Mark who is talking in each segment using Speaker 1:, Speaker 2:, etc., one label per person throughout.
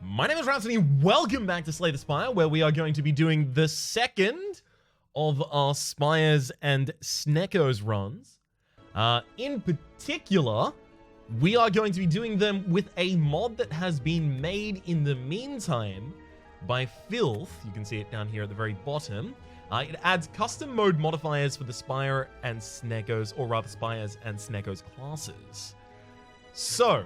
Speaker 1: My name is Rhapsody. Welcome back to Slay the Spire, where we are going to be doing the second of our Spires and Sneckos runs. In particular, we are going to be doing them with a mod that has been made in the meantime by Filth. You can see it down here at the very bottom. It adds custom mode modifiers for the Spire and Sneckos, or rather Spires and Sneckos classes. So,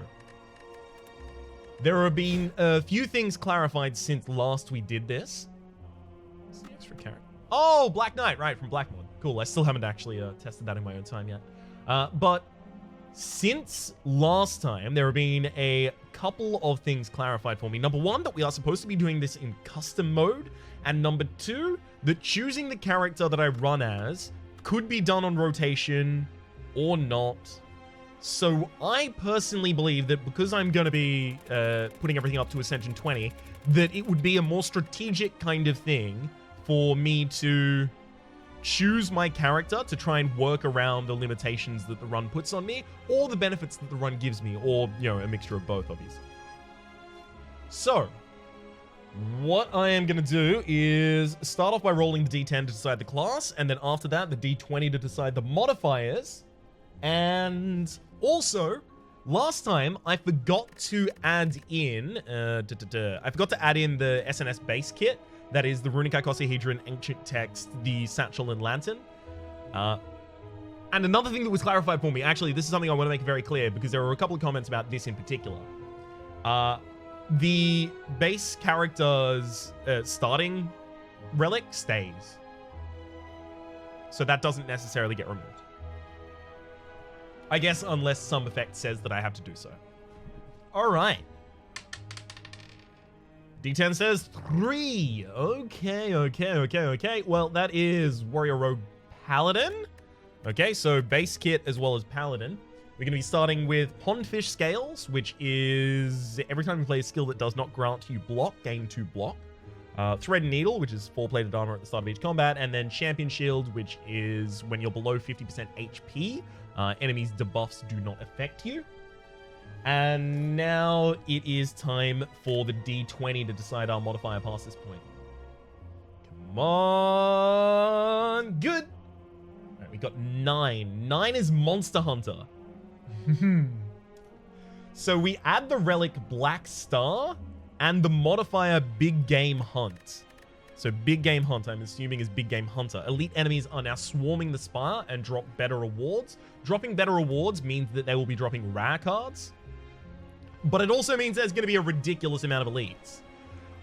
Speaker 1: there have been a few things clarified since last we did this. What's the extra character? Oh, Black Knight, right, from Blackmod. Cool, I still haven't actually tested that in my own time yet. But since last time, there have been a couple of things clarified for me. Number one, that we are supposed to be doing this in custom mode. And number two, that choosing the character that I run as could be done on rotation or not. So I personally believe that because I'm going to be putting everything up to Ascension 20, that it would be a more strategic kind of thing for me to choose my character to try and work around the limitations that the run puts on me, or the benefits that the run gives me, or, you know, a mixture of both, obviously. So, what I am going to do is start off by rolling the D10 to decide the class, and then after that, the D20 to decide the modifiers. And also, last time I forgot to add in the SNS base kit. That is the Runic Icosahedron, Ancient Text, the Satchel, and Lantern. And another thing that was clarified for me, actually, this is something I want to make very clear because there were a couple of comments about this in particular. The base character's starting relic stays. So that doesn't necessarily get removed. I guess unless some effect says that I have to do so. All right. D10 says 3. Okay. Well, that is Warrior Rogue Paladin. Okay, so base kit as well as Paladin. We're going to be starting with Pondfish Scales, which is every time you play a skill that does not grant you block, gain 2 block. Thread and Needle, which is 4 plated armor at the start of each combat. And then Champion Shield, which is when you're below 50% HP. Enemies' debuffs do not affect you. And now it is time for the D20 to decide our modifier past this point. Come on. Good. All right, we got 9. 9 is Monster Hunter. So we add the relic Black Star and the modifier Big Game Hunt. So Big Game Hunt, I'm assuming, is Big Game Hunter. Elite enemies are now swarming the Spire and drop better rewards. Dropping better rewards means that they will be dropping rare cards. But it also means there's going to be a ridiculous amount of elites.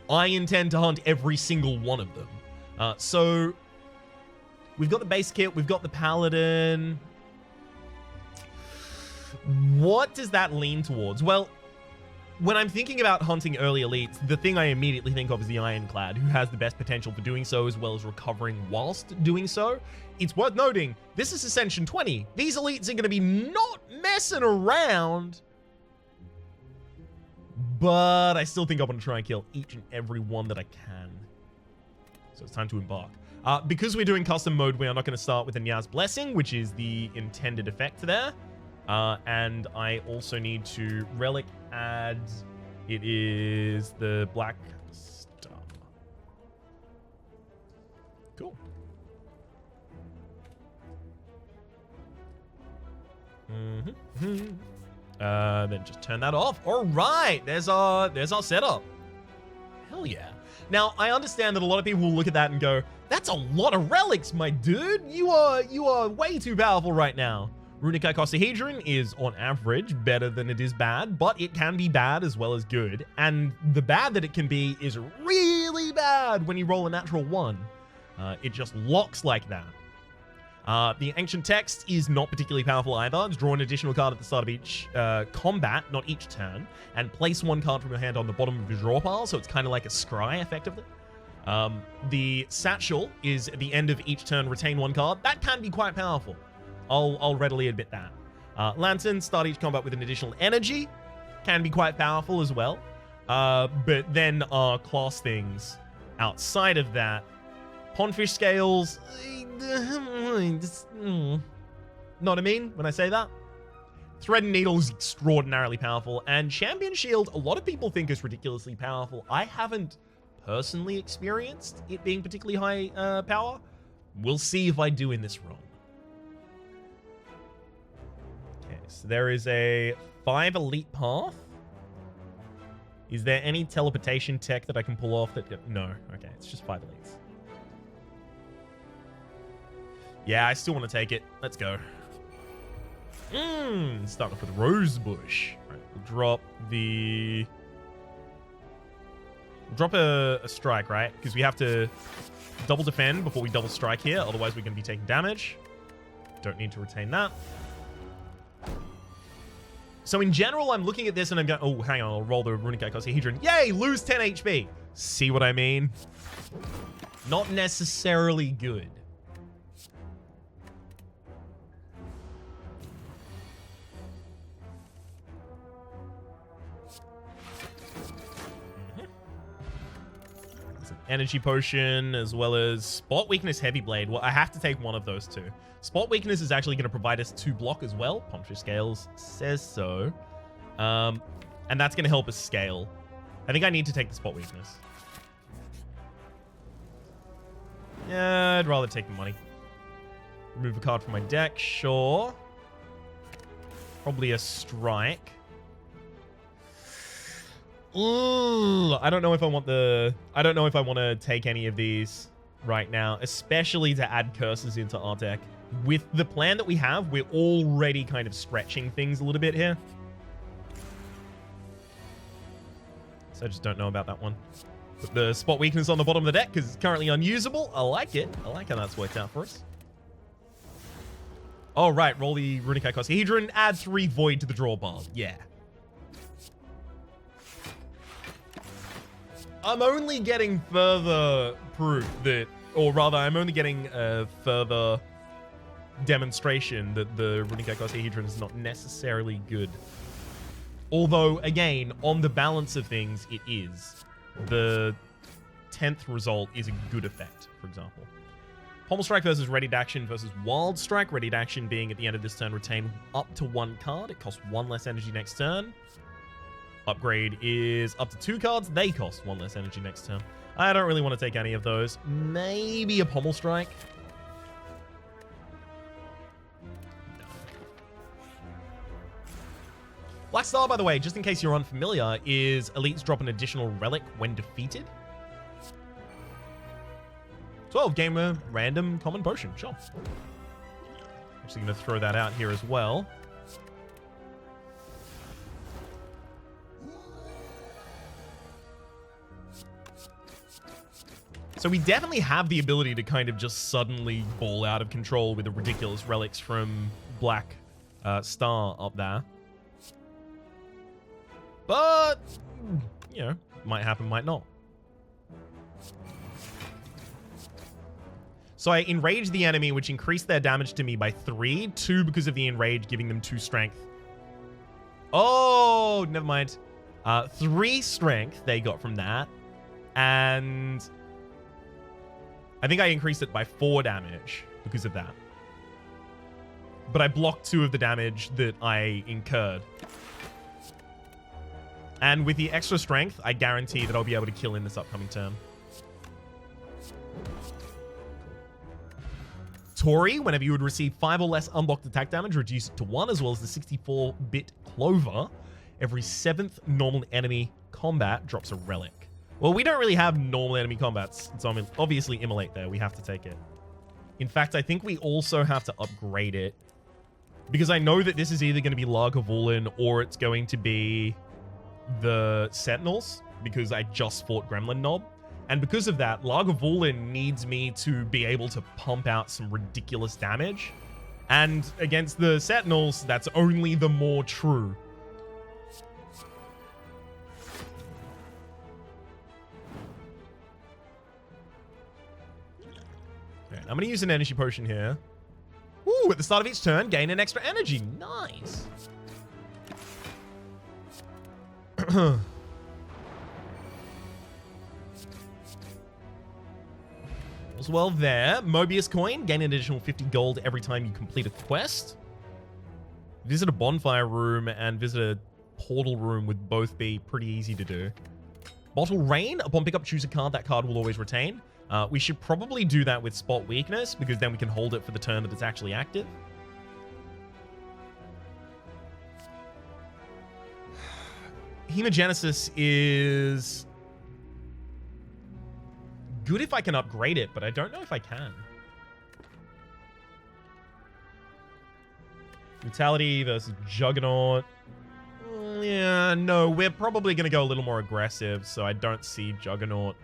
Speaker 1: I intend to hunt every single one of them. So we've got the base kit. We've got the Paladin. What does that lean towards? Well, when I'm thinking about hunting early elites, the thing I immediately think of is the Ironclad, who has the best potential for doing so, as well as recovering whilst doing so. It's worth noting, this is Ascension 20. These elites are going to be not messing around. But I still think I want to try and kill each and every one that I can. So it's time to embark. Because we're doing custom mode, we are not going to start with the Nyaz Blessing, which is the intended effect there. And I also need to relic add. It is the Black Star. Cool. Then just turn that off. All right, there's our setup. Hell yeah. Now, I understand that a lot of people will look at that and go, that's a lot of relics, my dude. You are way too powerful right now. Runic Icosahedron is, on average, better than it is bad, but it can be bad as well as good. And the bad that it can be is really bad when you roll a natural 1. It just locks like that. The Ancient Text is not particularly powerful either. Draw an additional card at the start of each combat, not each turn, and place 1 card from your hand on the bottom of your draw pile, so it's kind of like a scry, effectively. The Satchel is, at the end of each turn, retain 1 card. That can be quite powerful. I'll readily admit that. Lantern, start each combat with an additional energy. Can be quite powerful as well. But then our class things outside of that. Pondfish Scales. Know what I mean when I say that? Thread and Needle is extraordinarily powerful, and Champion Shield, a lot of people think is ridiculously powerful. I haven't personally experienced it being particularly high power. We'll see if I do in this run. Okay, so there is a 5 elite path. Is there any teleportation tech that I can pull off that... No. Okay, it's just 5 elites. Yeah, I still want to take it. Let's go. Start off with Rosebush. Right, we'll drop the... We'll drop a strike, right? Because we have to double defend before we double strike here. Otherwise, we're going to be taking damage. Don't need to retain that. So in general, I'm looking at this and I'm going, oh, hang on, I'll roll the Runic Icosahedron. Yay, lose 10 HP. See what I mean? Not necessarily good. There's an energy potion as well as spot weakness, heavy blade. Well, I have to take one of those two. Spot weakness is actually going to provide us 2 block as well. Puncture Scales says so. And that's going to help us scale. I think I need to take the spot weakness. Yeah, I'd rather take the money. Remove a card from my deck, sure. Probably a strike. Ooh, I don't know if I want to take any of these right now, especially to add curses into our deck. With the plan that we have, we're already kind of stretching things a little bit here. So I just don't know about that one. Put the spot weakness on the bottom of the deck because it's currently unusable. I like it. I like how that's worked out for us. Oh, right. Roll the Runic Icosahedron. Add 3 Void to the draw bar. Yeah. I'm only getting further proof that, or rather, I'm only getting further demonstration that the Runic Icosahedron is not necessarily good. Although, again, on the balance of things, it is. The 10th result is a good effect, for example. Pommel Strike versus Readied Action versus Wild Strike. Readied Action being at the end of this turn, retain up to 1 card. It costs 1 less energy next turn. Upgrade is up to 2 cards. They cost 1 less energy next turn. I don't really want to take any of those. Maybe a Pommel Strike. Black Star, by the way, just in case you're unfamiliar, is elites drop an additional relic when defeated. 12, game a random common potion. Sure. Actually going to throw that out here as well. So we definitely have the ability to kind of just suddenly ball out of control with the ridiculous relics from Black Star up there. But, you know, might happen, might not. So I enrage the enemy, which increased their damage to me by 3. 2 because of the enrage, giving them 2 strength. Oh, never mind. 3 strength they got from that. And I think I increased it by 4 damage because of that. But I blocked 2 of the damage that I incurred. And with the extra strength, I guarantee that I'll be able to kill in this upcoming turn. Tori, whenever you would receive 5 or less unblocked attack damage, reduce it to 1, as well as the 64-bit Clover. Every 7th normal enemy combat drops a relic. Well, we don't really have normal enemy combats. It's obviously Immolate there. We have to take it. In fact, I think we also have to upgrade it. Because I know that this is either going to be Lagavulin or it's going to be the Sentinels, because I just fought Gremlin Knob. And because of that, Lagavulin needs me to be able to pump out some ridiculous damage. And against the Sentinels, that's only the more true. Okay, I'm going to use an energy potion here. Ooh, at the start of each turn, gain an extra energy. Nice. As well there. Mobius coin. Gain an additional 50 gold every time you complete a quest. Visit a bonfire room and visit a portal room would both be pretty easy to do. Bottle Rain. Upon pickup, choose a card. That card will always retain. We should probably do that with Spot Weakness, because then we can hold it for the turn that it's actually active. Hemogenesis is good if I can upgrade it, but I don't know if I can. Brutality versus Juggernaut. Yeah, no, we're probably going to go a little more aggressive, so I don't see Juggernaut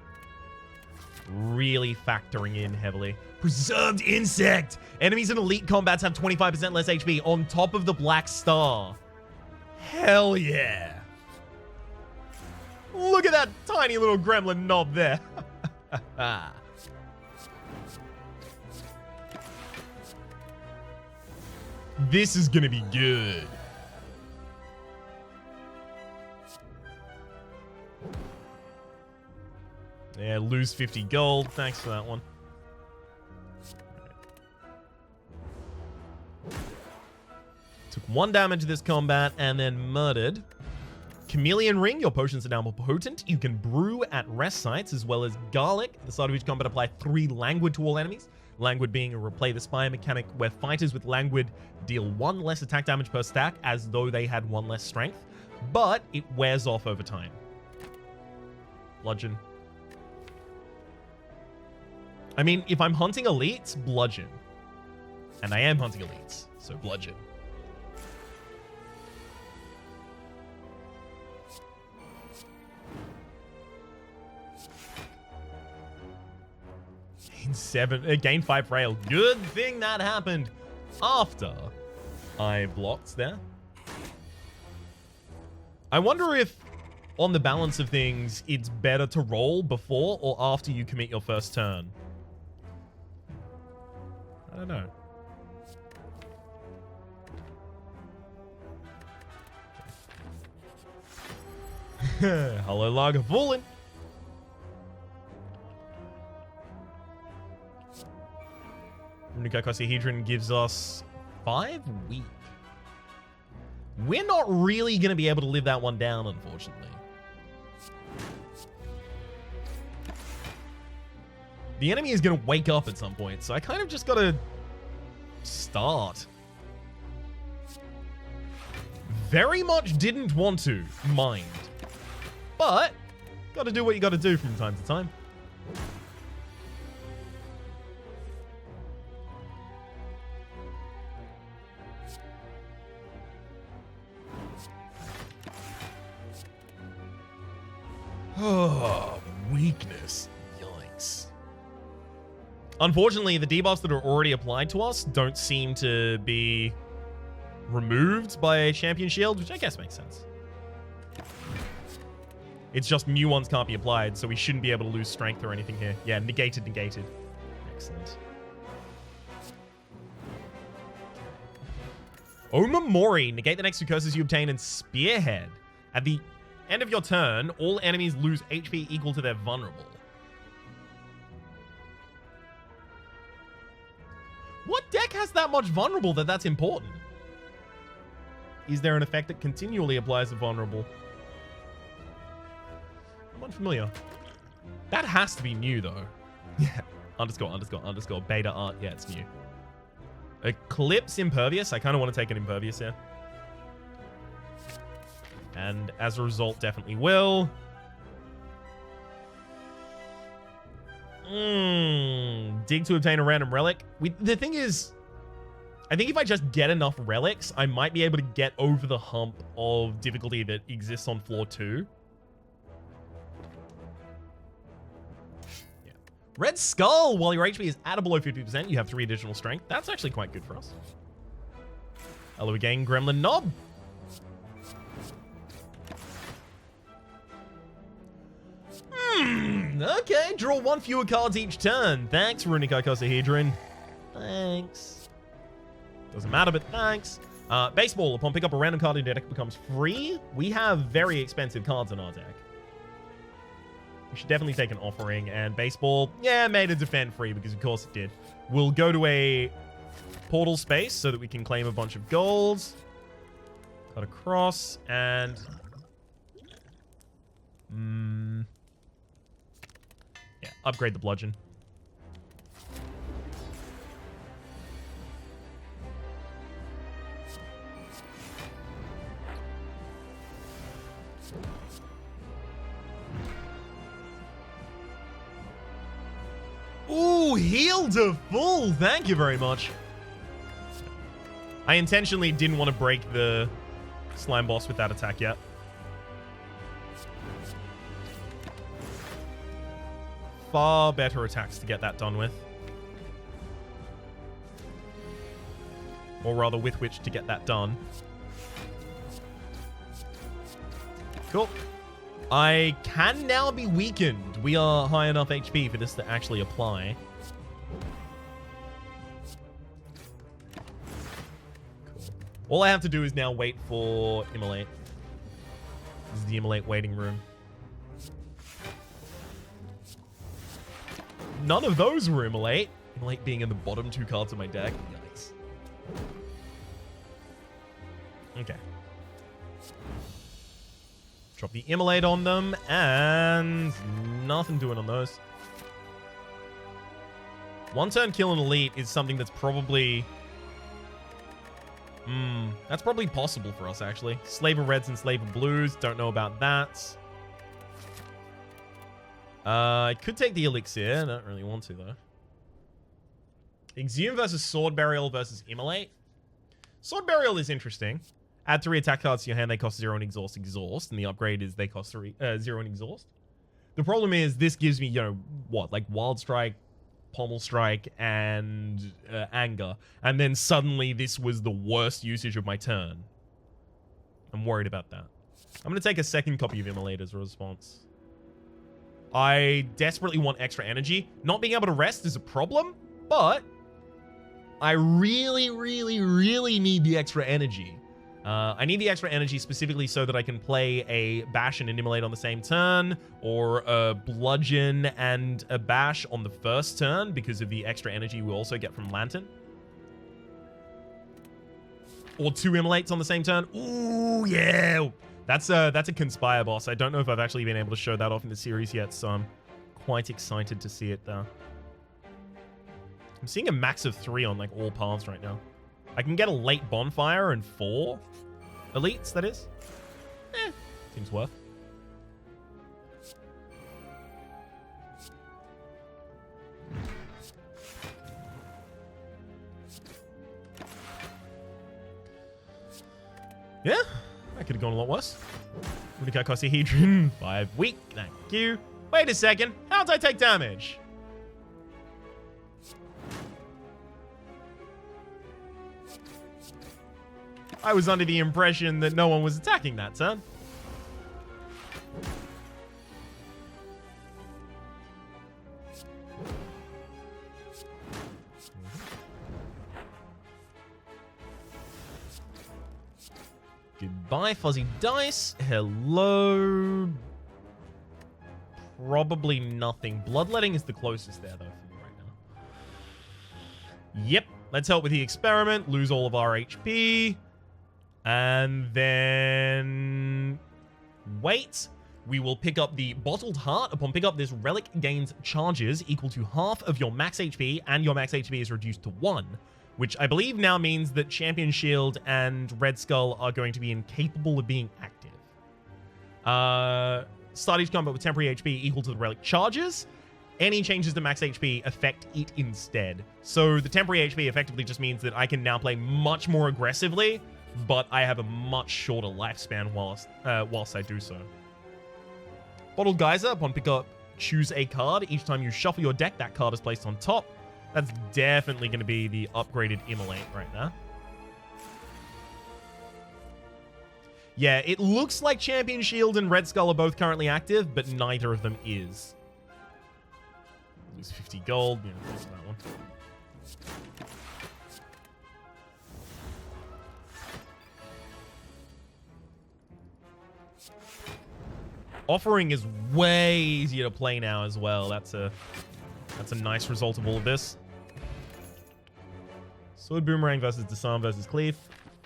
Speaker 1: really factoring in heavily. Preserved Insect! Enemies in elite combats have 25% less HP on top of the Black Star. Hell yeah! Look at that tiny little gremlin knob there. This is gonna be good. Yeah, lose 50 gold. Thanks for that one. Took 1 damage this combat and then murdered. Chameleon Ring. Your potions are now more potent. You can brew at rest sites as well as garlic. At the start of each combat, apply 3 languid to all enemies. Languid being a replay the Spire mechanic where fighters with languid deal 1 less attack damage per stack as though they had 1 less strength, but it wears off over time. Bludgeon. I mean, if I'm hunting elites, bludgeon. And I am hunting elites, so bludgeon. Gain 5 frail. Good thing that happened after I blocked there. I wonder if, on the balance of things, it's better to roll before or after you commit your first turn. I don't know. Hello, Lager Fallen. Icosahedron gives us 5 weak. We're not really going to be able to live that one down, unfortunately. The enemy is going to wake up at some point, so I kind of just got to start. Very much didn't want to, mind. But, got to do what you got to do from time to time. Oh, weakness. Yikes. Unfortunately, the debuffs that are already applied to us don't seem to be removed by Champion Shield, which I guess makes sense. It's just new ones can't be applied, so we shouldn't be able to lose strength or anything here. Yeah, negated. Excellent. Omamori. Negate the next 2 curses you obtain in Spearhead. At the end of your turn, all enemies lose HP equal to their vulnerable. What deck has that much vulnerable that that's important? Is there an effect that continually applies to vulnerable? I'm unfamiliar. That has to be new, though. Yeah. ___ beta art. Yeah, it's new. Eclipse Impervious. I kind of want to take an Impervious here. And as a result, definitely will. Dig to obtain a random relic. The thing is, I think if I just get enough relics, I might be able to get over the hump of difficulty that exists on floor 2. Yeah. Red Skull. While your HP is at or below 50%, you have 3 additional strength. That's actually quite good for us. Hello again, Gremlin Knob. Okay, draw 1 fewer cards each turn. Thanks, Runic Icosahedron. Thanks. Doesn't matter, but thanks. Baseball. Upon pick up a random card in your deck, becomes free. We have very expensive cards in our deck. We should definitely take an offering. And baseball, yeah, made a defend free because of course it did. We'll go to a portal space so that we can claim a bunch of golds. Cut across and... yeah, upgrade the bludgeon. Ooh, heal to full. Thank you very much. I intentionally didn't want to break the slime boss with that attack yet. Far better attacks to get that done with. Or rather, with which to get that done. Cool. I can now be weakened. We are high enough HP for this to actually apply. Cool. All I have to do is now wait for Immolate. This is the Immolate waiting room. None of those were Immolate. Immolate being in the bottom 2 cards of my deck. Yikes. Okay. Drop the Immolate on them, and nothing doing on those. One turn kill an elite is something that's probably... that's probably possible for us, actually. Slave of Reds and Slave of Blues. Don't know about that. I could take the Elixir. I don't really want to, though. Exhume versus Sword Burial versus Immolate. Sword Burial is interesting. Add 3 attack cards to your hand. They cost 0 and exhaust. And the upgrade is they cost 0 and exhaust. The problem is this gives me, you know, what? Like Wild Strike, Pommel Strike, and Anger. And then suddenly this was the worst usage of my turn. I'm worried about that. I'm going to take a second copy of Immolate as a response. I desperately want extra energy. Not being able to rest is a problem, but I really, really, really need the extra energy. I need the extra energy specifically so that I can play a Bash and an Immolate on the same turn, or a Bludgeon and a Bash on the first turn because of the extra energy we also get from Lantern. Or 2 Immolates on the same turn. Ooh, yeah! That's a Conspire boss. I don't know if I've actually been able to show that off in the series yet, so I'm quite excited to see it there. I'm seeing a max of 3 on like all paths right now. I can get a late Bonfire and 4 elites, that is. Seems worth. Yeah, that could have gone a lot worse. Unicocosihedron, 5 weak, thank you. Wait a second, how did I take damage? I was under the impression that no one was attacking that turn. Goodbye, Fuzzy Dice. Hello. Probably nothing. Bloodletting is the closest there, though, for me right now. Yep. Let's help with the experiment. Lose all of our HP. And then... wait. We will pick up the Bottled Heart. Upon pickup, this relic gains charges equal to half of your max HP, and your max HP is reduced to 1. Which I believe now means that Champion Shield and Red Skull are going to be incapable of being active. Start each combat with temporary HP equal to the relic charges. Any changes to max HP affect it instead. So the temporary HP effectively just means that I can now play much more aggressively, but I have a much shorter lifespan whilst I do so. Bottled Geyser, upon pickup, choose a card. Each time you shuffle your deck, that card is placed on top. That's definitely going to be the upgraded Immolate right now. Yeah, it looks like Champion Shield and Red Skull are both currently active, but neither of them is. Lose 50 gold. Yeah, there's that one. Offering is way easier to play now as well. That's a nice result of all of this. Sword Boomerang versus Disarm versus Cleave.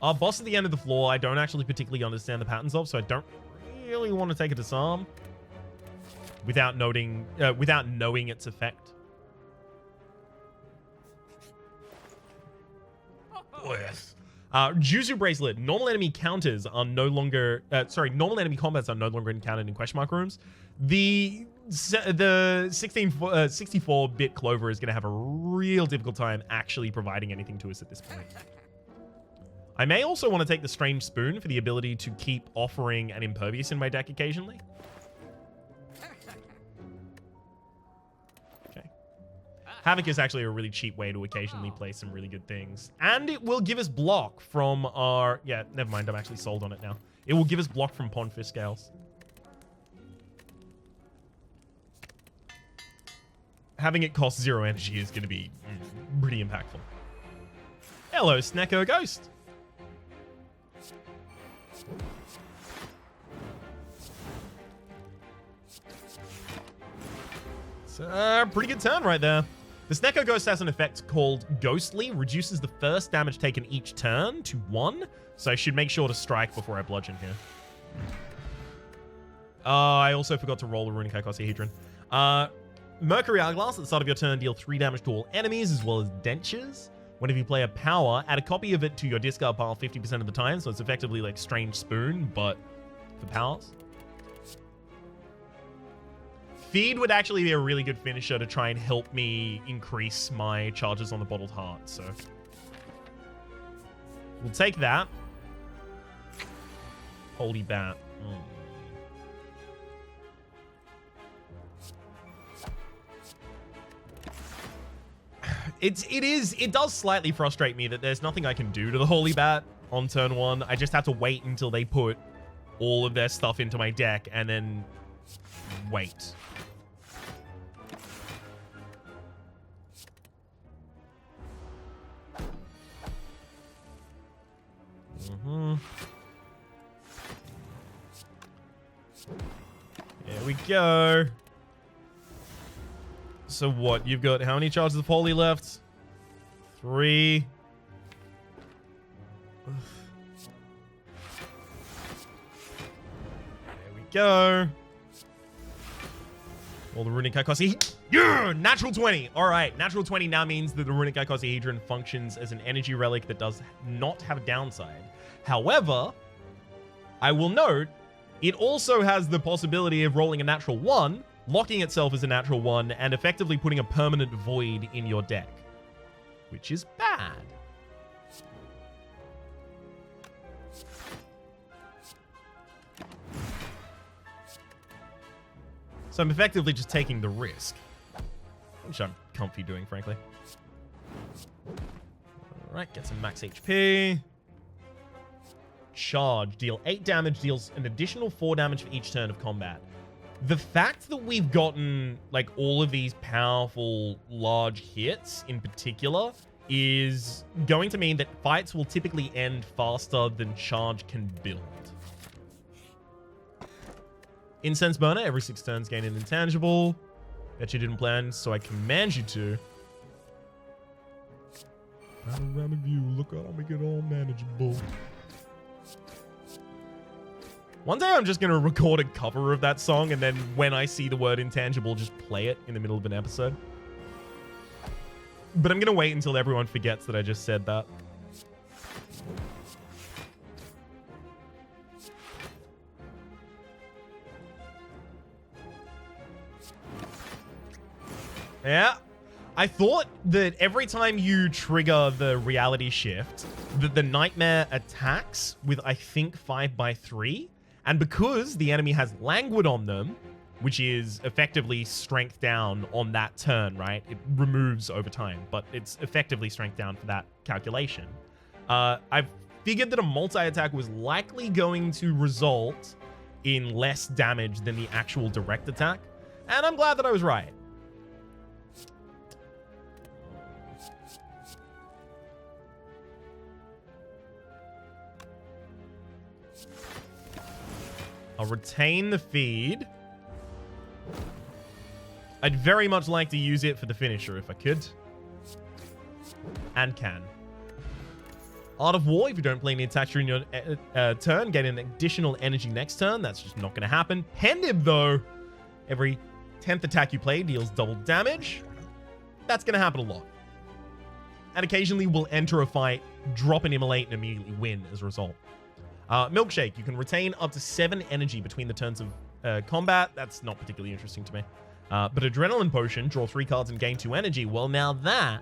Speaker 1: Our boss at the end of the floor, I don't actually particularly understand the patterns of, so I don't really want to take a disarm without knowing its effect. Oh, yes. Juzu Bracelet. Normal enemy counters are no longer... normal enemy combats are no longer encountered in question mark rooms. The 64-bit Clover is going to have a real difficult time actually providing anything to us at this point. I may also want to take the Strange Spoon for the ability to keep offering an Impervious in my deck occasionally. Okay. Havoc is actually a really cheap way to occasionally play some really good things. And it will give us block from our... Yeah, never mind. I'm actually sold on it now. It will give us block from Pond Fish Scales. Having it cost 0 energy is going to be pretty impactful. Hello, Snecko Ghost. It's a pretty good turn right there. The Snecko Ghost has an effect called Ghostly, reduces the first damage taken each turn to 1, so I should make sure to strike before I bludgeon here. I also forgot to roll a Runic Icosahedron. Mercury Hourglass, at the start of your turn, deal 3 damage to all enemies, as well as dentures. Whenever you play a power, add a copy of it to your discard pile 50% of the time, so it's effectively like Strange Spoon, but for powers. Feed would actually be a really good finisher to try and help me increase my charges on the Bottled Heart, so... We'll take that. Holy Bat. It does slightly frustrate me that there's nothing I can do to the Holy Bat on turn 1. I just have to wait until they put all of their stuff into my deck and then wait. There we go. So what? You've got how many charges of Holy left? 3. There we go. All the Runic Icosahedron. Yeah! Natural 20. All right. Natural 20 now means that the Runic Icosahedron functions as an energy relic that does not have a downside. However, I will note, it also has the possibility of rolling a natural 1, locking itself as a natural 1, and effectively putting a permanent void in your deck, which is bad. So I'm effectively just taking the risk, which I'm comfy doing, frankly. Alright, get some max HP. Charge. Deal 8 damage, deals an additional 4 damage for each turn of combat. The fact that we've gotten, like, all of these powerful, large hits in particular is going to mean that fights will typically end faster than charge can build. Incense Burner, every 6 turns gain an intangible. Bet you didn't plan, so I command you to. Panoramic view, look out, I'll make it all manageable. One day I'm just going to record a cover of that song, and then when I see the word intangible, just play it in the middle of an episode. But I'm going to wait until everyone forgets that I just said that. Yeah. I thought that every time you trigger the reality shift, that the nightmare attacks with, I think, 5x3. And because the enemy has languid on them, which is effectively strength down on that turn, right? It removes over time, but it's effectively strength down for that calculation. I've figured that a multi-attack was likely going to result in less damage than the actual direct attack. And I'm glad that I was right. I'll retain the feed. I'd very much like to use it for the finisher if I could. And can. Art of War, if you don't play any attacks during your turn, get an additional energy next turn. That's just not going to happen. Pendib, though, every 10th attack you play deals double damage. That's going to happen a lot. And occasionally we'll enter a fight, drop an immolate, and immediately win as a result. Milkshake, you can retain up to 7 energy between the turns of combat. That's not particularly interesting to me. But Adrenaline Potion, draw 3 cards and gain 2 energy. Well, now that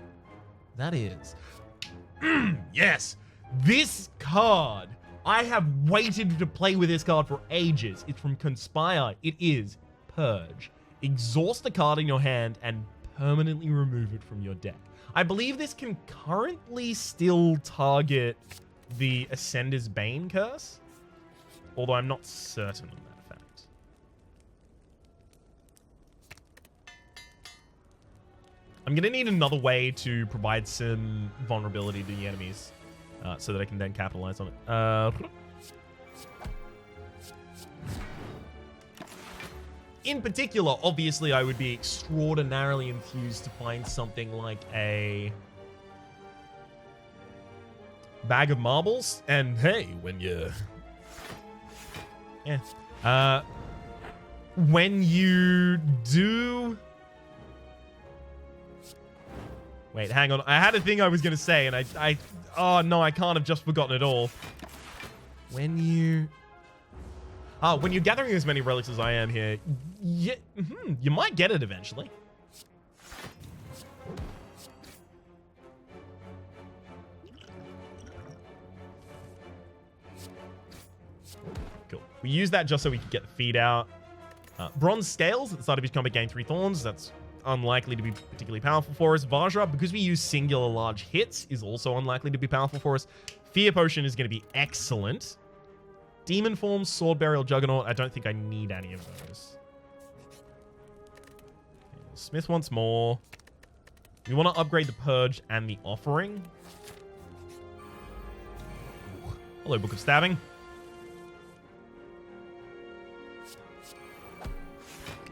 Speaker 1: is... yes! This card, I have waited to play with this card for ages. It's from Conspire. It is Purge. Exhaust a card in your hand and permanently remove it from your deck. I believe this can currently still target the Ascender's Bane curse, although I'm not certain on that fact. I'm going to need another way to provide some vulnerability to the enemies so that I can then capitalize on it. In particular, obviously, I would be extraordinarily enthused to find something like a bag of marbles. And hey, when you... yeah. When you do... Wait, hang on. I had a thing I was going to say, and I... Oh, no, I can't have just forgotten it all. When you... when you're gathering as many relics as I am here, you might get it eventually. Cool. We use that just so we can get the feed out. Bronze Scales at the start of each combat gain 3 thorns. That's unlikely to be particularly powerful for us. Vajra, because we use singular large hits, is also unlikely to be powerful for us. Fear Potion is going to be excellent. Demon Form, Sword Burial, Juggernaut. I don't think I need any of those. Okay, Smith once more. We want to upgrade the Purge and the Offering. Hello, Book of Stabbing.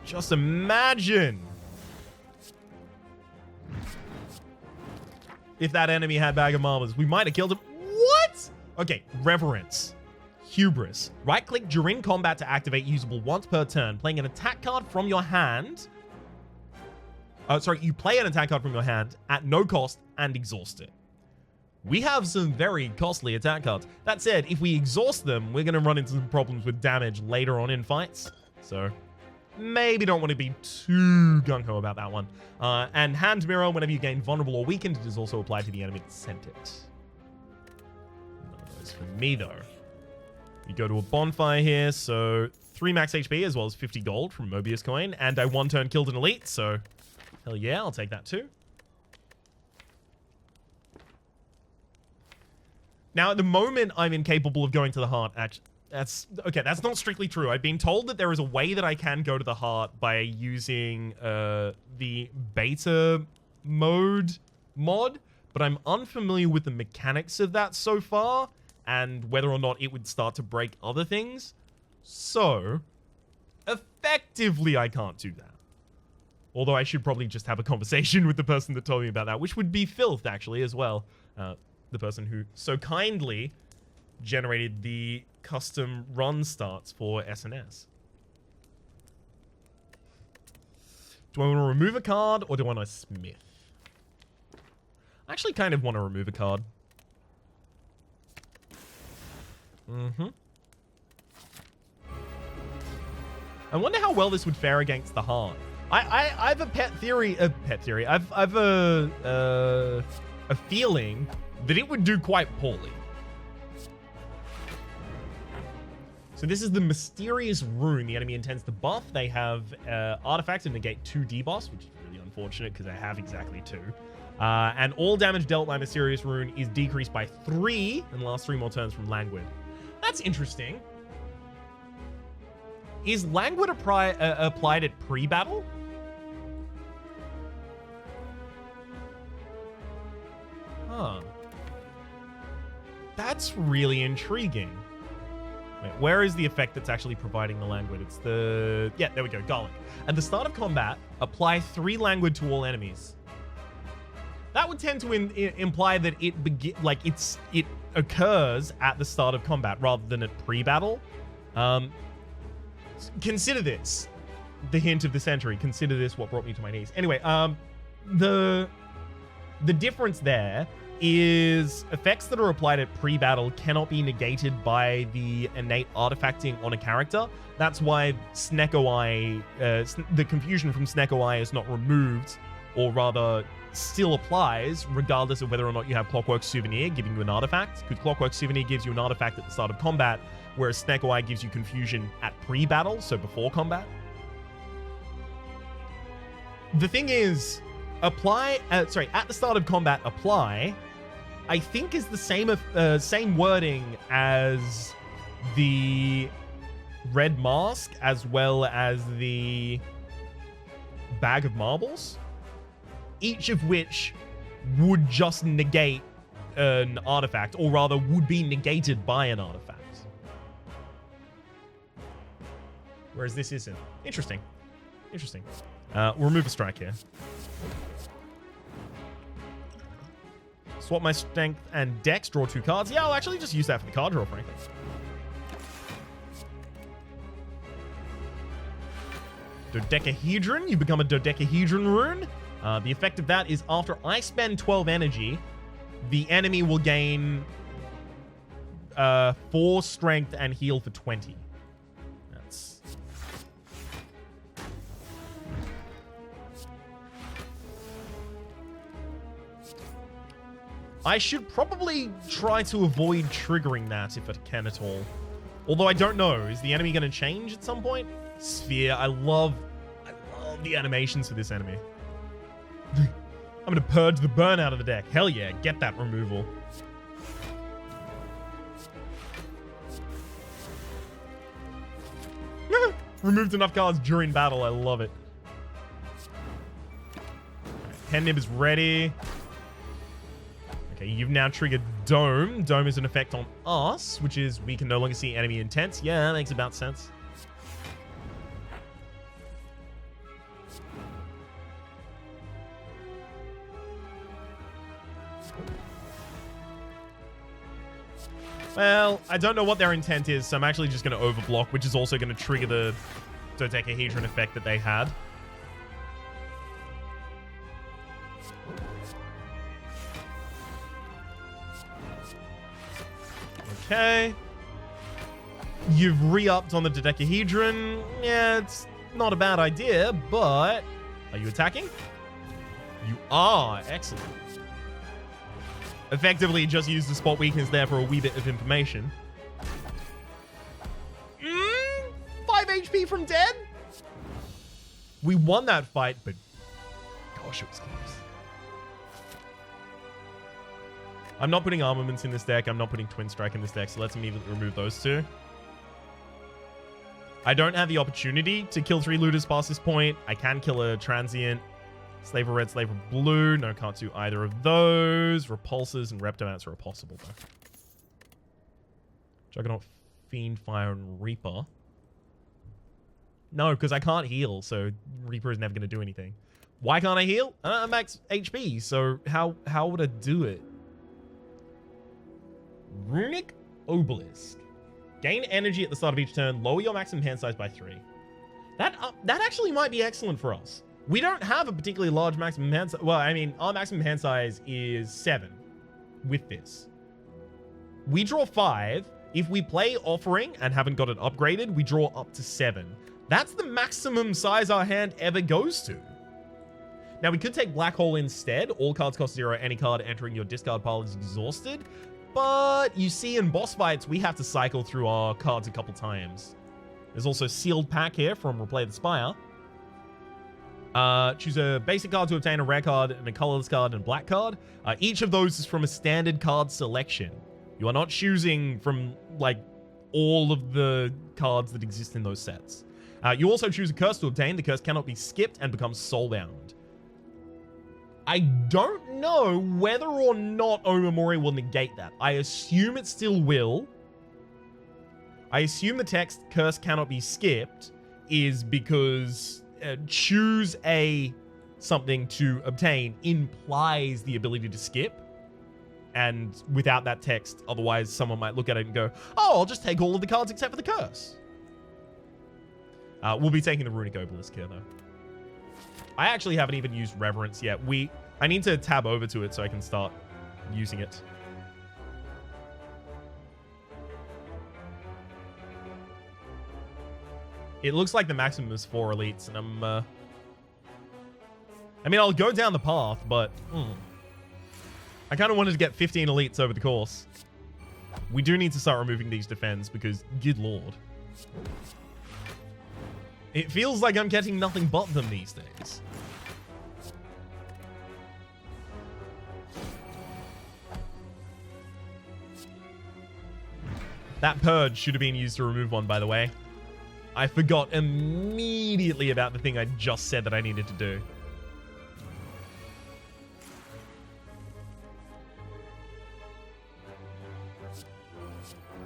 Speaker 1: Just imagine if that enemy had Bag of Marbles. We might have killed him. What? Okay, Reverence. Hubris. Right-click during combat to activate, usable once per turn. Playing an attack card from your hand. You play an attack card from your hand at no cost and exhaust it. We have some very costly attack cards. That said, if we exhaust them, we're going to run into some problems with damage later on in fights. So, maybe don't want to be too gung-ho about that one. And Hand Mirror, whenever you gain vulnerable or weakened, it is also applied to the enemy that sent it. None of those for me, though. You go to a bonfire here, so 3 max HP as well as 50 gold from Mobius coin, and I 1 turn killed an elite, so hell yeah, I'll take that too. Now, at the moment, I'm incapable of going to the heart. Actually, that's not strictly true. I've been told that there is a way that I can go to the heart by using the beta mode mod, but I'm unfamiliar with the mechanics of that so far, and whether or not it would start to break other things. So, effectively, I can't do that. Although I should probably just have a conversation with the person that told me about that, which would be Filth, actually, as well. The person who so kindly generated the custom run starts for SNS. Do I want to remove a card, or do I want to smith? I actually kind of want to remove a card. I wonder how well this would fare against the heart. I have a theory. I've a feeling that it would do quite poorly. So this is the Mysterious Rune the enemy intends to buff. They have artifacts to negate 2 debuffs, which is really unfortunate because they have exactly 2. And all damage dealt by Mysterious Rune is decreased by 3 and lasts 3 more turns from Languid. That's interesting. Is Languid applied at pre-battle? Huh. That's really intriguing. Wait, where is the effect that's actually providing the Languid? It's the... Yeah, there we go, Garlic. At the start of combat, apply 3 Languid to all enemies. That would tend to imply that it occurs at the start of combat rather than at pre-battle. Consider this the hint of the century. Consider this what brought me to my knees. Anyway, the difference there is effects that are applied at pre-battle cannot be negated by the innate artifacting on a character. That's why Snecko Eye, the confusion from Snecko Eye is not removed, or rather still applies regardless of whether or not you have Clockwork Souvenir giving you an artifact, because Clockwork Souvenir gives you an artifact at the start of combat, whereas Snecko Eye gives you confusion at pre-battle, so before combat. The thing is, at the start of combat, apply, I think is the same wording as the Red Mask, as well as the Bag of Marbles, each of which would just negate an artifact, or rather would be negated by an artifact. Whereas this isn't. Interesting. Interesting. We'll remove a strike here. Swap my strength and dex, draw 2 cards. Yeah, I'll actually just use that for the card draw, frankly. Dodecahedron. You become a dodecahedron rune. The effect of that is after I spend 12 energy, the enemy will gain 4 strength and heal for 20. That's... I should probably try to avoid triggering that if I can at all. Although I don't know. Is the enemy going to change at some point? Sphere. I love the animations for this enemy. I'm going to purge the burn out of the deck. Hell yeah, get that removal. Removed enough cards during battle. I love it. Pen Nib is ready. Okay, you've now triggered Dome. Dome is an effect on us, which is we can no longer see enemy intents. Yeah, that makes about sense. Well, I don't know what their intent is, so I'm actually just going to overblock, which is also going to trigger the dodecahedron effect that they had. Okay. You've re-upped on the dodecahedron. Yeah, it's not a bad idea, but... Are you attacking? You are. Excellent. Effectively, just use the spot weakness there for a wee bit of information. 5 HP from dead? We won that fight, but gosh, it was close. I'm not putting armaments in this deck. I'm not putting Twin Strike in this deck, so let's immediately remove those two. I don't have the opportunity to kill 3 looters past this point. I can kill a transient. Slaver Red, Slaver Blue. No, can't do either of those. Repulsors and Reptomats are possible, though. Juggernaut, Fiendfire, and Reaper. No, because I can't heal, so Reaper is never going to do anything. Why can't I heal? I'm max HP, so how would I do it? Runic Obelisk. Gain energy at the start of each turn. Lower your maximum hand size by 3. That actually might be excellent for us. We don't have a particularly large maximum hand size. Well, I mean, our maximum hand size is 7 with this. We draw 5. If we play Offering and haven't got it upgraded, we draw up to 7. That's the maximum size our hand ever goes to. Now, we could take Black Hole instead. All cards cost 0. Any card entering your discard pile is exhausted. But you see, in boss fights, we have to cycle through our cards a couple times. There's also Sealed Pack here from Replay the Spire. Choose a basic card to obtain a rare card, and a colorless card, and a black card. Each of those is from a standard card selection. You are not choosing from, like, all of the cards that exist in those sets. You also choose a curse to obtain. The curse cannot be skipped and becomes soulbound. I don't know whether or not Omamori will negate that. I assume it still will. I assume the text curse cannot be skipped is because choose a something to obtain implies the ability to skip. And without that text, otherwise someone might look at it and go, oh, I'll just take all of the cards except for the curse. We'll be taking the Runic Obelisk here, though. I actually haven't even used Reverence yet. I need to tab over to it so I can start using it. It looks like the maximum is 4 elites, and I mean, I'll go down the path, but I kind of wanted to get 15 elites over the course. We do need to start removing these defends because, good lord. It feels like I'm getting nothing but them these days. That purge should have been used to remove one, by the way. I forgot immediately about the thing I just said that I needed to do.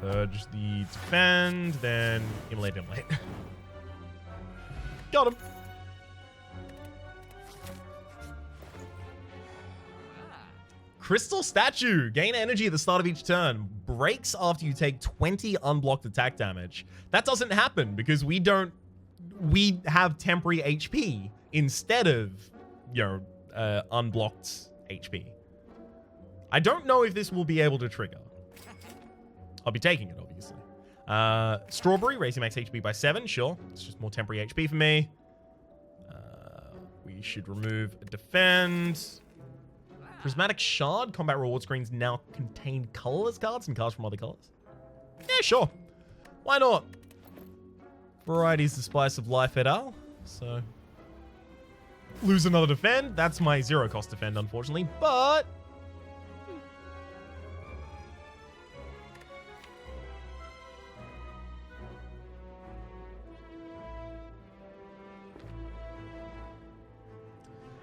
Speaker 1: Purge the defend, then immolate. Got him. Crystal Statue. Gain energy at the start of each turn. Breaks after you take 20 unblocked attack damage. That doesn't happen because we have temporary HP instead of, unblocked HP. I don't know if this will be able to trigger. I'll be taking it, obviously. Strawberry, raising max HP by 7. Sure. It's just more temporary HP for me. We should remove a defend. Prismatic Shard. Combat reward screens now contain colorless cards and cards from other colors. Yeah, sure. Why not? Variety is the spice of life et al. So, lose another defend. That's my 0 cost defend, unfortunately. But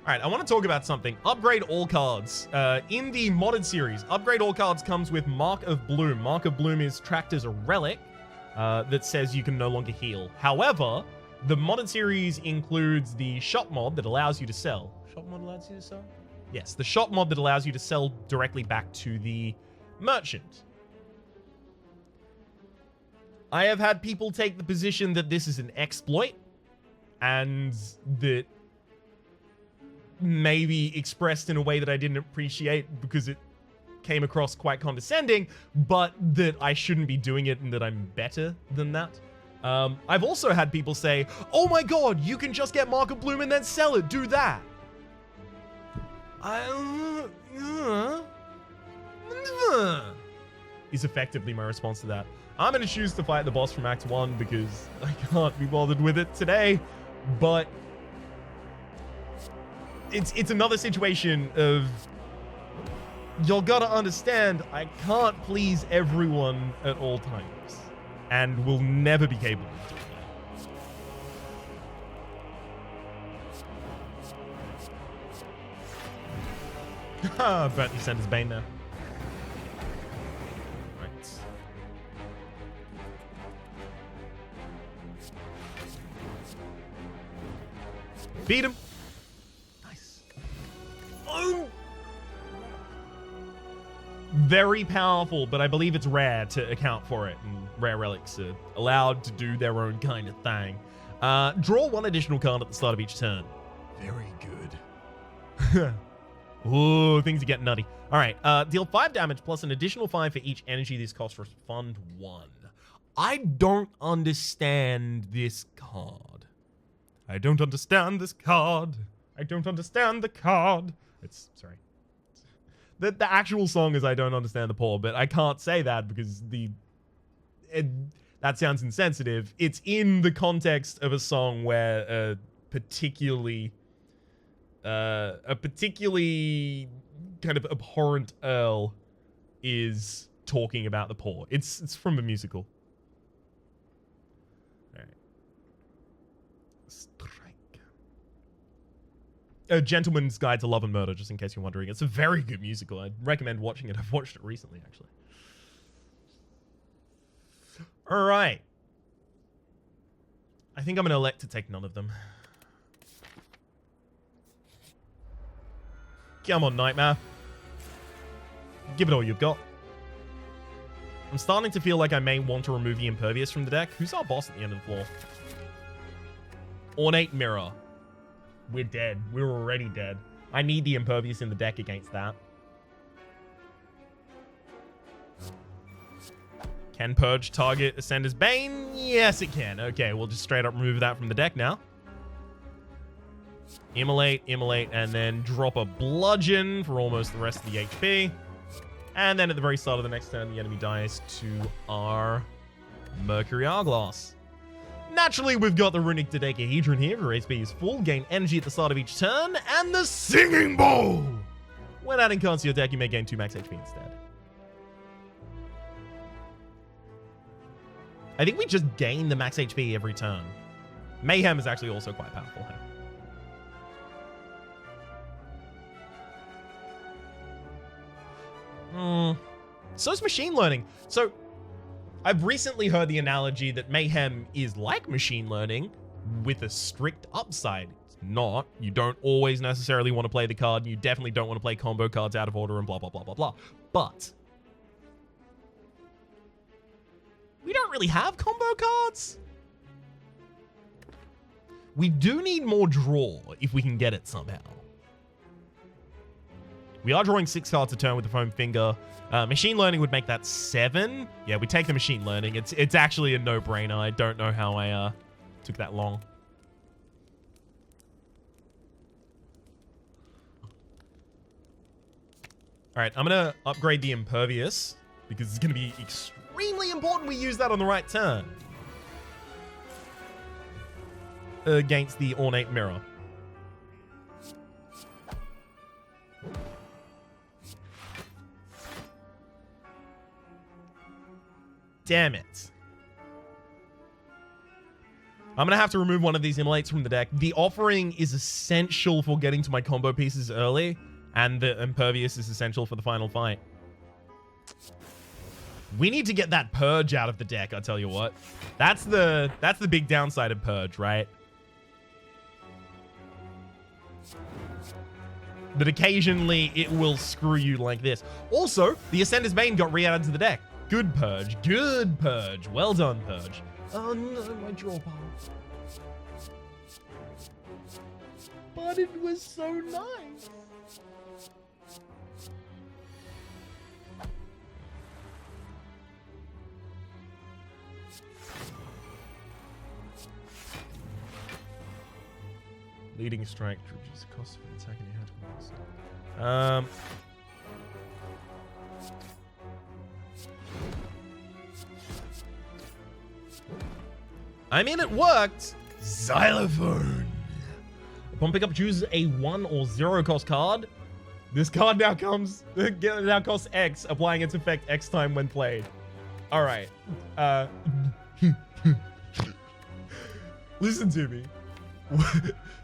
Speaker 1: alright, I want to talk about something. Upgrade all cards. In the modded series, upgrade all cards comes with Mark of Bloom. Mark of Bloom is tracked as a relic that says you can no longer heal. However, the modded series includes the shop mod that allows you to sell. Shop mod allows you to sell? Yes, the shop mod that allows you to sell directly back to the merchant. I have had people take the position that this is an exploit and that maybe expressed in a way that I didn't appreciate because it came across quite condescending, but that I shouldn't be doing it and that I'm better than that. I've also had people say, oh my god, you can just get Mark of Bloom and then sell it, do that. Is effectively my response to that. I'm going to choose to fight the boss from Act 1 because I can't be bothered with it today, but it's another situation of, you'll gotta understand, I can't please everyone at all times, and will never be capable of doing that. Bertie sent his Bane now. Right. Beat him. Very powerful, but I believe it's rare to account for it, and rare relics are allowed to do their own kind of thing. Draw 1 additional card at the start of each turn. Very good. Ooh, things are getting nutty. All right, deal 5 damage plus an additional 5 for each energy this costs for Fund 1. I don't understand this card. I don't understand this card. I don't understand the card. Sorry. The actual song is I don't understand the poor, but I can't say that because that sounds insensitive. It's in the context of a song where a particularly kind of abhorrent earl is talking about the poor. It's from a musical. All right. Strike. A Gentleman's Guide to Love and Murder, just in case you're wondering. It's a very good musical. I'd recommend watching it. I've watched it recently, actually. All right. I think I'm going to elect to take none of them. Come on, Nightmare. Give it all you've got. I'm starting to feel like I may want to remove the Impervious from the deck. Who's our boss at the end of the floor? Ornate Mirror. We're dead. We're already dead. I need the Impervious in the deck against that. Can Purge target Ascender's Bane? Yes, it can. Okay, we'll just straight up remove that from the deck now. Immolate, and then drop a Bludgeon for almost the rest of the HP. And then at the very start of the next turn, the enemy dies to our Mercury Hourglass. Naturally, we've got the Runic Dodecahedron here for HP is full. Gain energy at the start of each turn. And the Singing Bowl! When adding cards to your deck, you may gain 2 max HP instead. I think we just gain the max HP every turn. Mayhem is actually also quite powerful here. So is machine learning. So I've recently heard the analogy that Mayhem is like machine learning with a strict upside. It's not. You don't always necessarily want to play the card. You definitely don't want to play combo cards out of order and blah, blah, blah, blah, blah. But we don't really have combo cards. We do need more draw if we can get it somehow. We are drawing 6 cards a turn with the foam finger. Machine learning would make that 7. Yeah, we take the machine learning. It's actually a no-brainer. I don't know how I took that long. All right, I'm going to upgrade the Impervious because it's going to be extremely important we use that on the right turn against the Ornate Mirror. Damn it. I'm going to have to remove one of these Immolates from the deck. The Offering is essential for getting to my combo pieces early, and the Impervious is essential for the final fight. We need to get that Purge out of the deck, I'll tell you what. That's the big downside of Purge, right? That occasionally it will screw you like this. Also, the Ascender's Bane got re-added to the deck. Good Purge. Good Purge. Well done, Purge. Oh no, my draw pile. But it was so nice. Leading strike to reduce the cost of an attack in your hand. I mean, it worked. Xylophone. Upon pickup, choose a 1 or 0 cost card. This card now costs X, applying its effect X time when played. All right. Listen to me.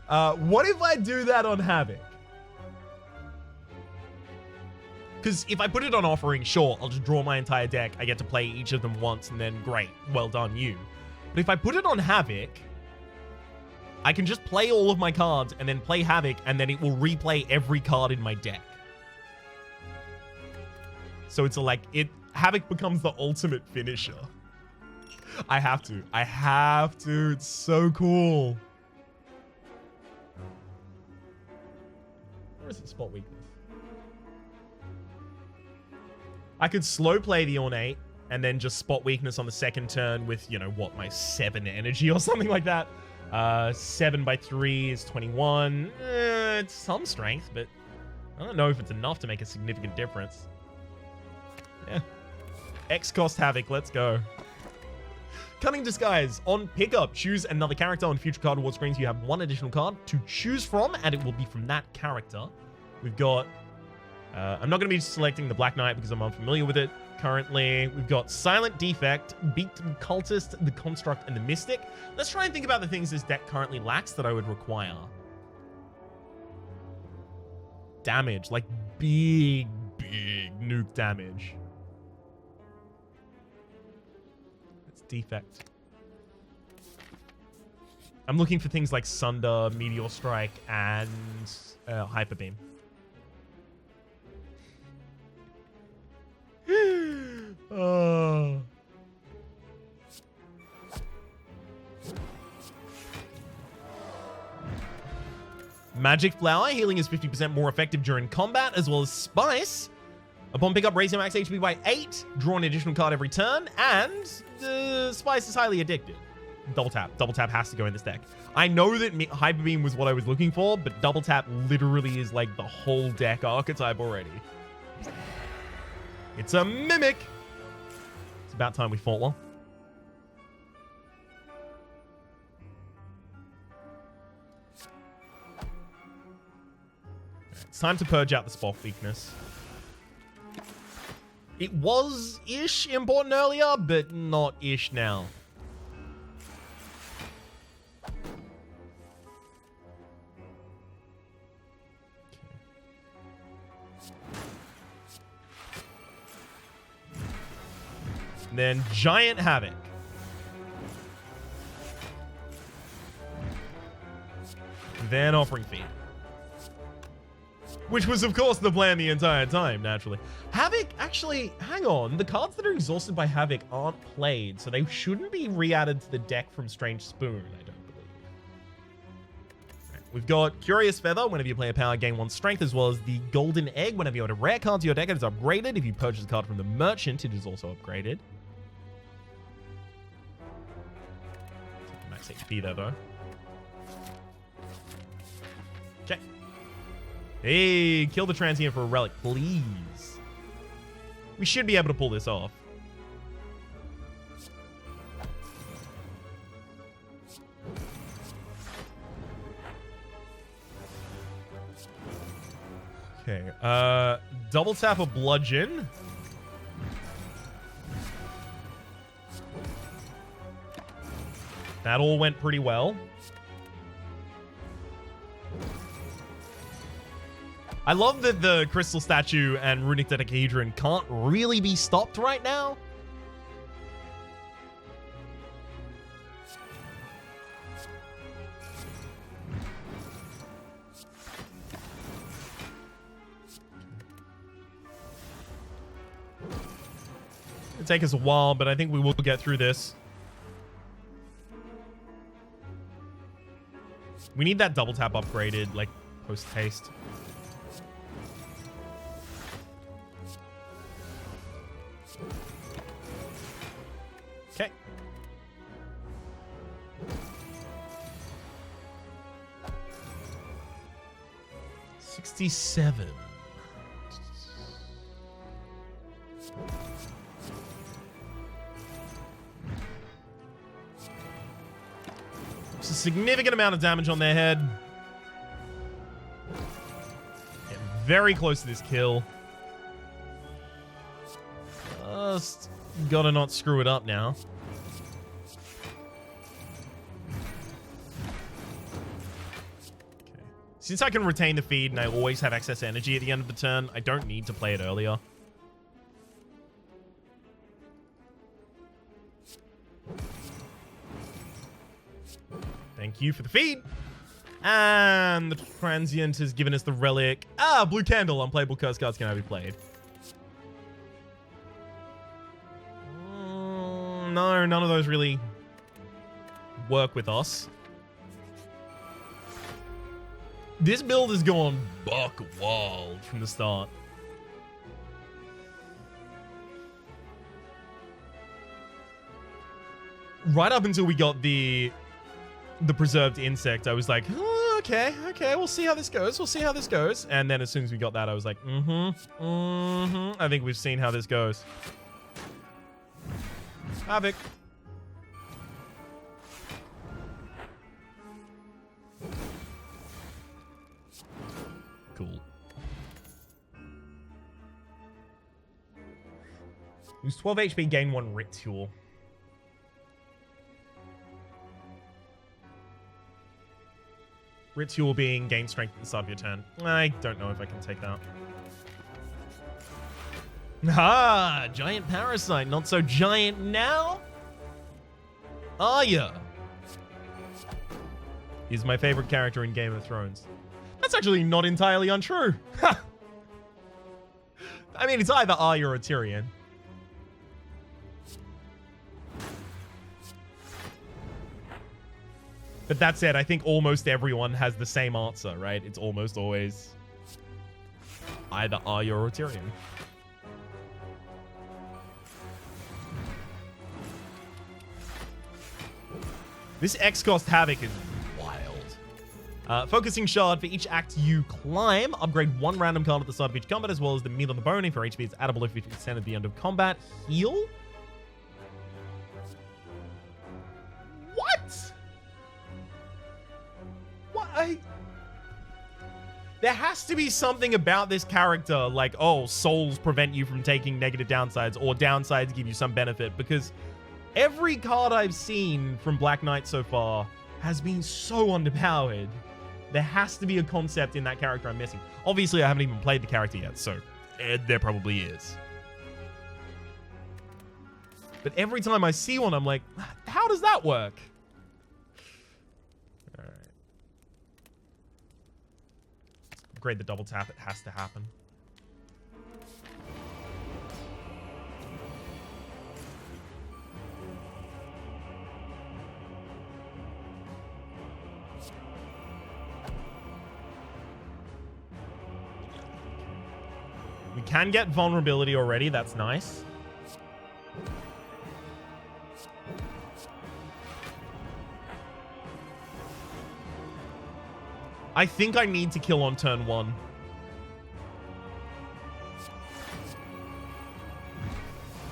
Speaker 1: What if I do that on Havoc? Because if I put it on Offering, sure, I'll just draw my entire deck. I get to play each of them once, and then great. Well done, you. But if I put it on Havoc, I can just play all of my cards and then play Havoc, and then it will replay every card in my deck. So it's like, Havoc becomes the ultimate finisher. I have to. It's so cool. Where is it? Spot weakness. I could slow play the Ornate and then just spot weakness on the second turn with, you know, what, my 7 energy or something like that. 7 by 3 is 21. It's some strength, but I don't know if it's enough to make a significant difference. Yeah. X cost Havoc, let's go. Cunning Disguise. On pickup, choose another character. On future card award screens, you have 1 additional card to choose from, and it will be from that character. We've got... I'm not going to be selecting the Black Knight because I'm unfamiliar with it currently. We've got Silent Defect, Beaked Cultist, the Construct, and the Mystic. Let's try and think about the things this deck currently lacks that I would require. Damage, like big nuke damage. It's Defect. I'm looking for things like Sunder, Meteor Strike, and Hyper Beam. Oh. Magic Flower. Healing is 50% more effective during combat, as well as Spice. Upon pickup, raise your max HP by 8. Draw an additional card every turn. And Spice is highly addictive. Double tap. Double tap has to go in this deck. I know that Hyper Beam was what I was looking for, but double tap literally is like the whole deck archetype already. It's a Mimic. It's about time we fought one. It's time to purge out the Spock weakness. It was ish important earlier, but not ish now. Then Giant Havoc. Then Offering Feed. Which was, of course, the plan the entire time, naturally. Havoc, actually, hang on. The cards that are exhausted by Havoc aren't played, so they shouldn't be re-added to the deck from Strange Spoon, I don't believe. Right, we've got Curious Feather. Whenever you play a power, gain 1 strength, as well as the Golden Egg. Whenever you add a rare card to your deck, it is upgraded. If you purchase a card from the Merchant, it is also upgraded. Max HP there, though. Okay. Hey, kill the Transient for a relic, please. We should be able to pull this off. Okay, double tap a Bludgeon. That all went pretty well. I love that the Crystal Statue and Runic Dodecahedron can't really be stopped right now. It'll take us a while, but I think we will get through this. We need that double tap upgraded, like, post-haste. Okay. $67. It's a significant amount of damage on their head. Getting very close to this kill. Just gotta not screw it up now. Okay. Since I can retain the feed and I always have excess energy at the end of the turn, I don't need to play it earlier. Thank you for the feed. And the Transient has given us the relic. Ah, Blue Candle. Unplayable curse cards can now be played. No, none of those really work with us. This build has gone buck wild from the start. Right up until we got the preserved insect, I was like, oh, okay, we'll see how this goes. And then as soon as we got that, I was like, I think we've seen how this goes. Havoc. Cool. Lose 12 HP, gain 1 Ritual. Ritual being gain strength at the start of your turn. I don't know if I can take that. Ah, giant parasite. Not so giant now. Are ya? He's my favorite character in Game of Thrones. That's actually not entirely untrue. I mean, it's either Arya or Tyrion. But that said, I think almost everyone has the same answer, right? It's almost always either Arya or Tyrion. This X-Cost Havoc is wild. Focusing Shard. For each act you climb, upgrade one random card at the start of each combat, as well as the meat on the bone. If your HP is addable if 50% at the end of combat. Heal? What? What? There has to be something about this character, like, oh, souls prevent you from taking negative downsides, or downsides give you some benefit, because every card I've seen from Black Knight so far has been so underpowered. There has to be a concept in that character I'm missing. Obviously, I haven't even played the character yet, so there probably is. But every time I see one, I'm like, how does that work? All right. Upgrade the double tap. It has to happen. We can get vulnerability already. That's nice. I think I need to kill on turn 1.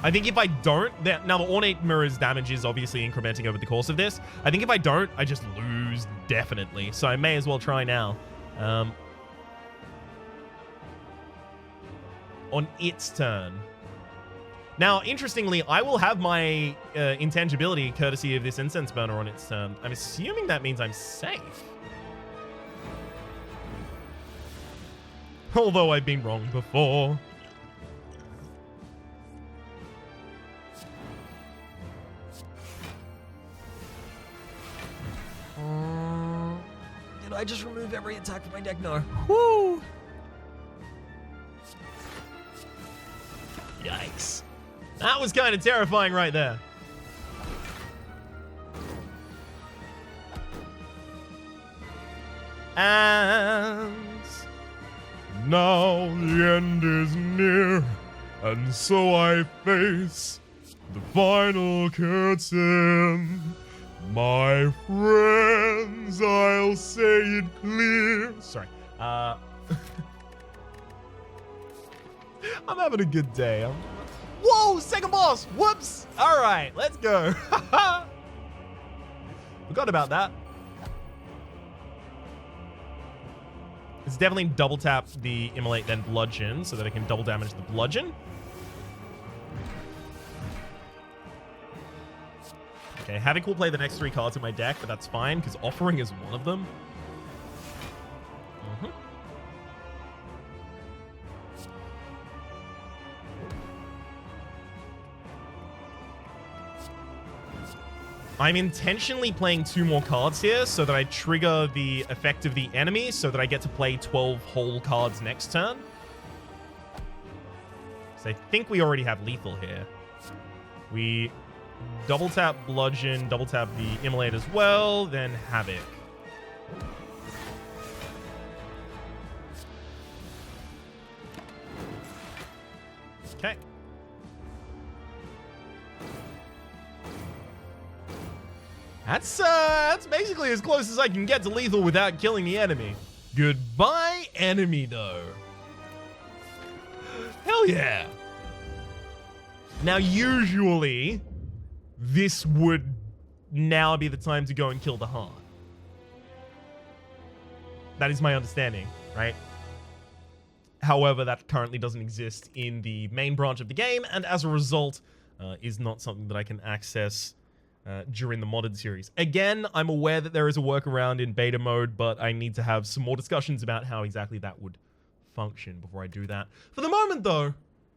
Speaker 1: I think if I don't... Now, the Ornate Mirror's damage is obviously incrementing over the course of this. I think if I don't, I just lose, definitely. So I may as well try now. On its turn. Now, interestingly, I will have my intangibility courtesy of this incense burner on its turn. I'm assuming that means I'm safe. Although I've been wrong before. Did I just remove every attack from my deck? No. Woo! Yikes. That was kind of terrifying right there. And now the end is near, and so I face the final curtain. My friends, I'll say it clear. Sorry. I'm having a good day. Whoa, second boss. Whoops. All right, let's go. Forgot about that. It's definitely double tap the Immolate, then Bludgeon, so that I can double damage the Bludgeon. Okay, Havoc will play the next 3 cards in my deck, but that's fine, because Offering is one of them. I'm intentionally playing 2 more cards here so that I trigger the effect of the enemy so that I get to play 12 whole cards next turn. So I think we already have lethal here. We double tap Bludgeon, double tap the Immolate as well, then Havoc. Okay. That's basically as close as I can get to lethal without killing the enemy. Goodbye, enemy, though. Hell yeah. Now, usually, this would now be the time to go and kill the heart. That is my understanding, right? However, that currently doesn't exist in the main branch of the game, and as a result, is not something that I can access during the modded series. Again, I'm aware that there is a workaround in beta mode, but I need to have some more discussions about how exactly that would function before I do that. For the moment, though,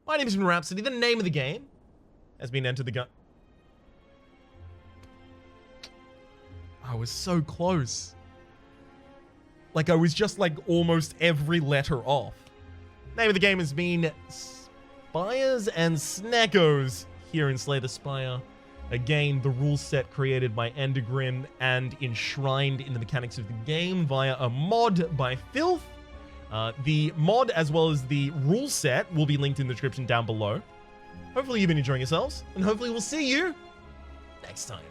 Speaker 1: my name is Rhapsody. The name of the game has been entered the gun. I was so close. Like, I was just, like, almost every letter off. Name of the game has been Spires and Sneckos here in Slay the Spire. Again, the rule set created by Endergrim and enshrined in the mechanics of the game via a mod by Filth. The mod as well as the rule set will be linked in the description down below. Hopefully you've been enjoying yourselves, and hopefully we'll see you next time.